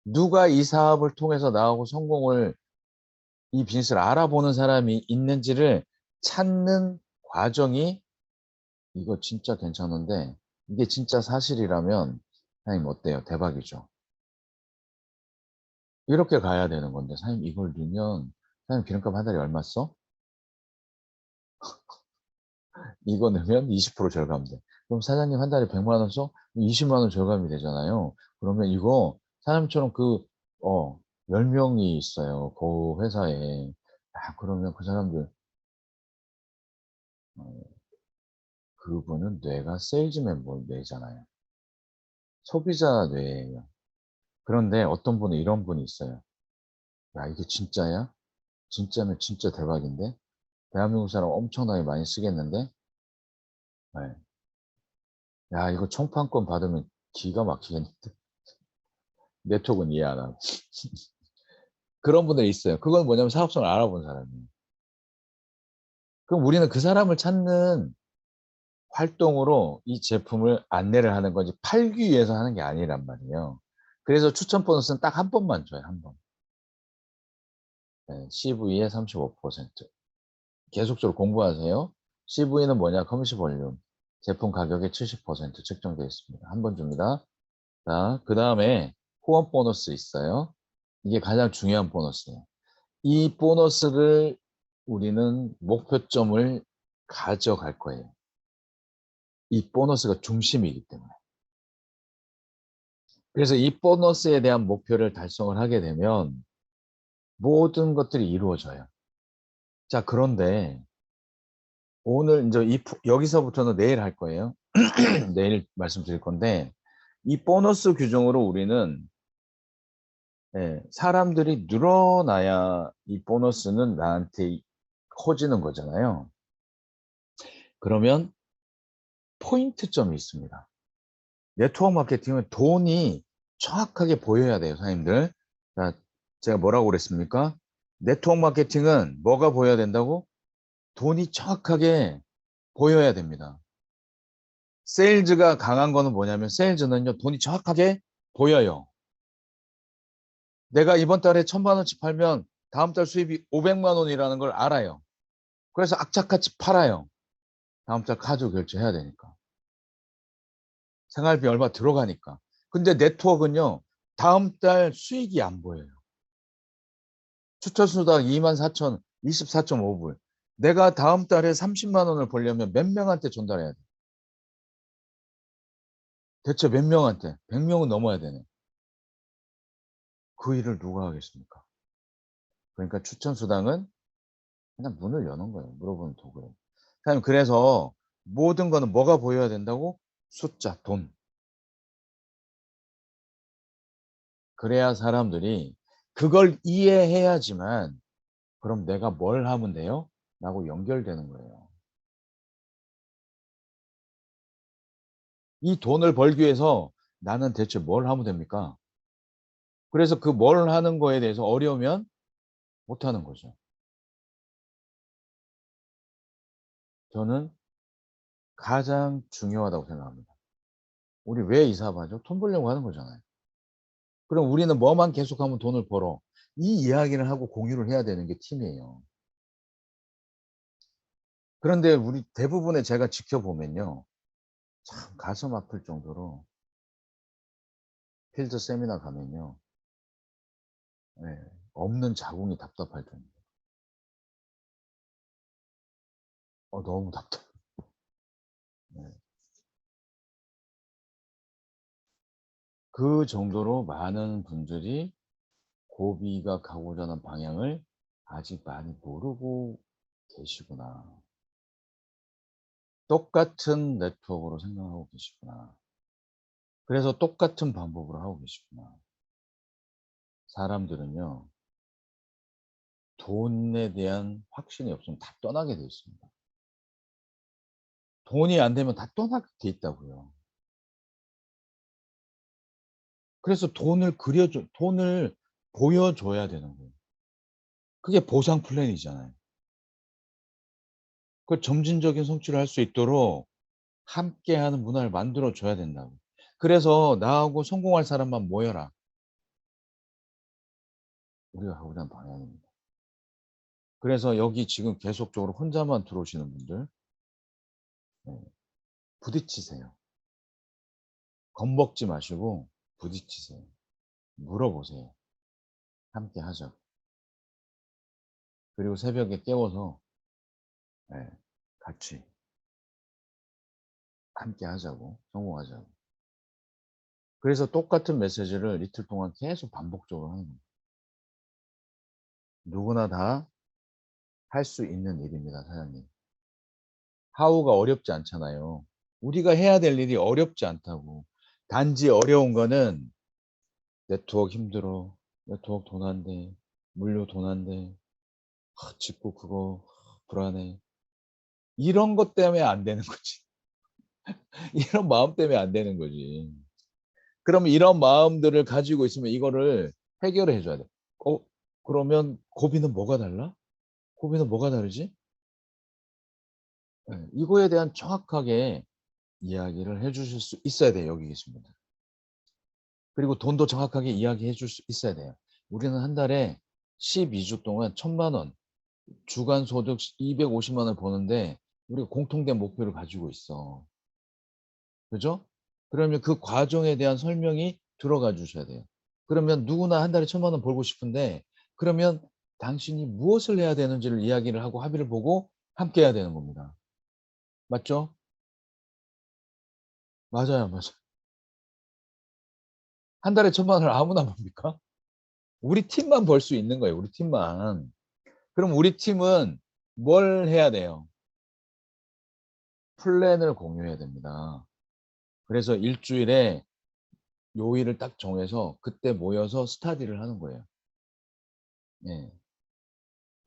누가 이 사업을 통해서 나하고 이 비즈니스를 알아보는 사람이 있는지를 찾는 과정이 이거 진짜 괜찮은데 이게 진짜 사실이라면 사장님 어때요? 대박이죠. 이렇게 가야 되는 건데 사장님 이걸 넣으면 사장님 기름값 한 달에 얼마 써? 이거 넣으면 20% 절감돼. 그럼 사장님 한 달에 100만 원 써? 20만 원 절감이 되잖아요. 그러면 이거 사장님처럼 어, 10명이 있어요. 그 회사에. 야, 그러면 그 사람들, 어, 그분은 뇌가 세일즈맨 뇌잖아요. 소비자 뇌예요. 그런데 어떤 분은 이런 분이 있어요. 야, 이게 진짜야? 진짜면 진짜 대박인데? 대한민국 사람 엄청나게 많이 쓰겠는데? 네. 야, 이거 청판권 받으면 기가 막히겠는데? 네트워크는 이해 안 하고. 그런 분들이 있어요. 그건 뭐냐면 사업성을 알아본 사람이에요. 그럼 우리는 그 사람을 찾는 활동으로 이 제품을 안내를 하는 거지 팔기 위해서 하는 게 아니란 말이에요. 그래서 추천 보너스는 딱 한 번만 줘요. 한 번. 네, CV의 35%. 계속적으로 공부하세요. CV는 뭐냐? 커미션 볼륨. 제품 가격의 70% 측정되어 있습니다. 한 번 줍니다. 자, 그 다음에 후원 보너스 있어요. 이게 가장 중요한 보너스예요. 이 보너스를 우리는 목표점을 가져갈 거예요. 이 보너스가 중심이기 때문에. 그래서 이 보너스에 대한 목표를 달성을 하게 되면 모든 것들이 이루어져요. 자, 그런데 오늘 이제 여기서부터는 내일 할 거예요. 내일 말씀드릴 건데 이 보너스 규정으로 우리는 사람들이 늘어나야 이 보너스는 나한테 커지는 거잖아요. 그러면 포인트점이 있습니다. 네트워크 마케팅은 돈이 정확하게 보여야 돼요, 사장님들. 자, 제가 뭐라고 그랬습니까? 네트워크 마케팅은 뭐가 보여야 된다고? 돈이 정확하게 보여야 됩니다. 세일즈가 강한 거는 뭐냐면 세일즈는요, 돈이 정확하게 보여요. 내가 이번 달에 1,000만 원치 팔면 다음 달 수입이 500만 원이라는 걸 알아요. 그래서 악착같이 팔아요. 다음 달 카드 결제해야 되니까. 생활비 얼마 들어가니까. 근데 네트워크는요, 다음 달 수익이 안 보여요. 추천수당 24,000, 24.5불. 내가 다음 달에 30만 원을 벌려면 몇 명한테 전달해야 돼? 대체 몇 명한테? 100명은 넘어야 되네. 그 일을 누가 하겠습니까? 그러니까 추천수당은 그냥 문을 여는 거예요. 물어보는 도구예요. 사장님, 그래서 모든 거는 뭐가 보여야 된다고? 숫자, 돈. 그래야 사람들이 그걸 이해해야지만 그럼 내가 뭘 하면 돼요? 라고 연결되는 거예요. 이 돈을 벌기 위해서 나는 대체 뭘 하면 됩니까? 그래서 그 뭘 하는 거에 대해서 어려우면 못 하는 거죠. 저는 가장 중요하다고 생각합니다. 우리 왜 이 사업하죠? 돈 벌려고 하는 거잖아요. 그럼 우리는 뭐만 계속하면 돈을 벌어. 이 이야기를 하고 공유를 해야 되는 게 팀이에요. 그런데 우리 대부분의 제가 지켜보면요. 참 가슴 아플 정도로 필드 세미나 가면요. 네, 없는 자궁이 답답할 정도. 너무 답답. 네. 그 정도로 많은 분들이 고비가 가고자 하는 방향을 아직 많이 모르고 계시구나. 똑같은 네트워크로 생각하고 계시구나. 그래서 똑같은 방법으로 하고 계시구나. 사람들은요, 돈에 대한 확신이 없으면 다 떠나게 돼 있습니다. 돈이 안 되면 다 떠나게 돼 있다고요. 그래서 돈을 보여줘야 되는 거예요. 그게 보상 플랜이잖아요. 그 점진적인 성취를 할 수 있도록 함께하는 문화를 만들어 줘야 된다고. 그래서 나하고 성공할 사람만 모여라. 우리가 가고자 하는 방향입니다. 그래서 여기 지금 계속적으로 혼자만 들어오시는 분들, 네, 부딪히세요. 겁먹지 마시고 부딪히세요. 물어보세요. 함께 하자고. 그리고 새벽에 깨워서 예, 같이 함께 하자고. 성공하자고. 그래서 똑같은 메시지를 이틀 동안 계속 반복적으로 하는 거예요. 누구나 다 할 수 있는 일입니다, 사장님. 하우가 어렵지 않잖아요. 우리가 해야 될 일이 어렵지 않다고. 단지 어려운 거는 네트워크 힘들어. 네트워크 돈 안 돼. 물류 돈 안 돼. 짓고 그거 불안해. 이런 것 때문에 안 되는 거지. 이런 마음 때문에 안 되는 거지. 그러면 이런 마음들을 가지고 있으면 이거를 해결해 줘야 돼. 어 그러면 고비는 뭐가 달라? 고비는 뭐가 다르지? 예. 이거에 대한 정확하게 이야기를 해 주실 수 있어야 돼요, 여기 계신 분들. 그리고 돈도 정확하게 이야기해 줄 수 있어야 돼요. 우리는 한 달에 12주 동안 1,000만 원, 주간 소득 250만 원을 버는데 우리가 공통된 목표를 가지고 있어. 그죠? 그러면 그 과정에 대한 설명이 들어가 주셔야 돼요. 그러면 누구나 한 달에 1,000만 원 벌고 싶은데 그러면 당신이 무엇을 해야 되는지를 이야기를 하고 합의를 보고 함께 해야 되는 겁니다. 맞죠? 맞아요, 맞아요. 한 달에 1,000만 원을 아무나 법니까? 우리 팀만 벌 수 있는 거예요, 우리 팀만. 그럼 우리 팀은 뭘 해야 돼요? 플랜을 공유해야 됩니다. 그래서 일주일에 요일을 딱 정해서 그때 모여서 스터디를 하는 거예요. 예.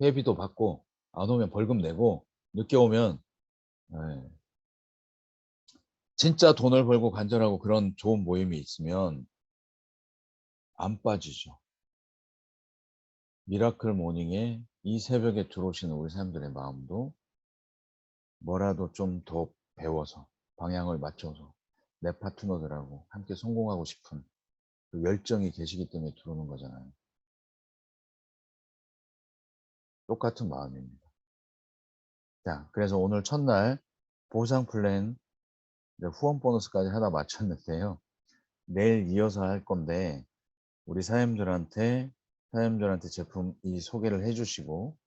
회비도 받고 안 오면 벌금 내고 늦게 오면 예. 진짜 돈을 벌고 간절하고 그런 좋은 모임이 있으면 안 빠지죠. 미라클 모닝에 이 새벽에 들어오시는 우리 사람들의 마음도 뭐라도 좀 더 배워서 방향을 맞춰서 내 파트너들하고 함께 성공하고 싶은 그 열정이 계시기 때문에 들어오는 거잖아요. 똑같은 마음입니다. 자, 그래서 오늘 첫날 보상 플랜 후원 보너스까지 하다 마쳤는데요. 내일 이어서 할 건데 우리 사장님들한테 제품 이 소개를 해 주시고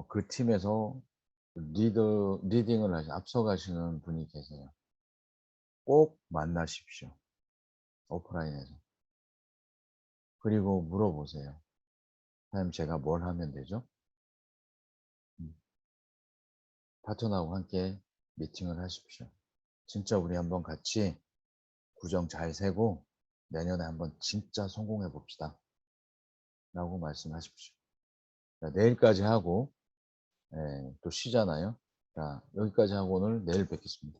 그 팀에서 리딩을 앞서가시는 분이 계세요. 꼭 만나십시오. 오프라인에서. 그리고 물어보세요. 사장님 제가 뭘 하면 되죠? 음. 파트너하고 함께 미팅을 하십시오. 진짜 우리 한번 같이 구정 잘 세고 내년에 한번 진짜 성공해 봅시다. 라고 말씀하십시오. 자, 내일까지 하고 또 쉬잖아요. 자, 여기까지 하고 오늘 내일 뵙겠습니다.